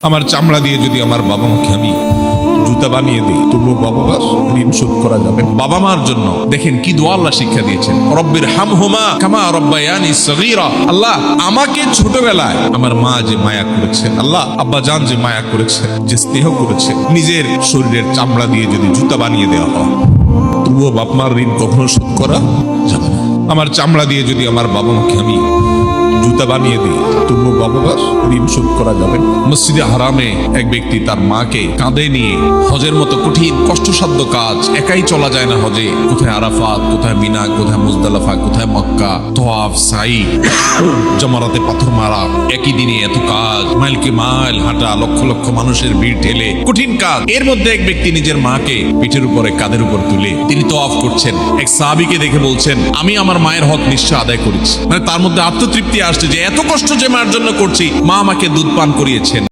আমার চামড়া দিয়ে যদি আমার বাবা মাকে আমি জুতা বানিয়ে দিই তবুও বাবা মা ঋণ শোধ করা যাবে। বাবা মার জন্য দেখেন কি দোয়া আল্লাহ শিক্ষা দিয়েছেন, রব্বির হামহুমা কামা রব্বায়ানি সগীরা। আল্লাহ আমাকে ছোটবেলায় আমার মা যে মায়া করেছেন, আল্লাহ আব্বা জান যে মায়া করেছে, যে স্নেহ করেছে, নিজের শরীরের চামড়া দিয়ে যদি জুতা বানিয়ে দেওয়া হয় তবুও বাপ মার ঋণ কখনো শোধ করা যাবে না। আমার চামড়া দিয়ে যদি আমার বাবা মাকে আমি জুতা বানিয়ে দিই তবুও বাবা মা ঋণ শোধ করা যাবে। মসজিদে হারামে এক ব্যক্তি তার মাকে কাঁধে নিয়ে হজের মতো কঠিন কষ্টসাধ্য কাজ, একাই চলা যায় না হজে, কোথায় আরাফাত, কোথায় মিনা, কোথায় মুজদালিফা, কোথায় মক্কা, তওয়াফ, সাই, জমারাতে পাথর মারা, একই দিনে এত কাজ, মাইলকে মাইল হাঁটা, লক্ষ লক্ষ মানুষের ভিড় ঠেলে কঠিন কাজ। এর মধ্যে এক ব্যক্তি নিজের মাকে পিঠের উপরে কাঁধের উপর তুলে তিনি তওয়াফ করছেন। এক সাহাবীকে দেখে বলছেন, আমি আমার মায়ের হক নিশ্চয় আদায় করেছি। মানে তার মধ্যে আত্মতৃপ্তি আসছে যে এত কষ্ট যে মার জন্য করছি, মা আমাকে দুধ পান করিয়েছেন।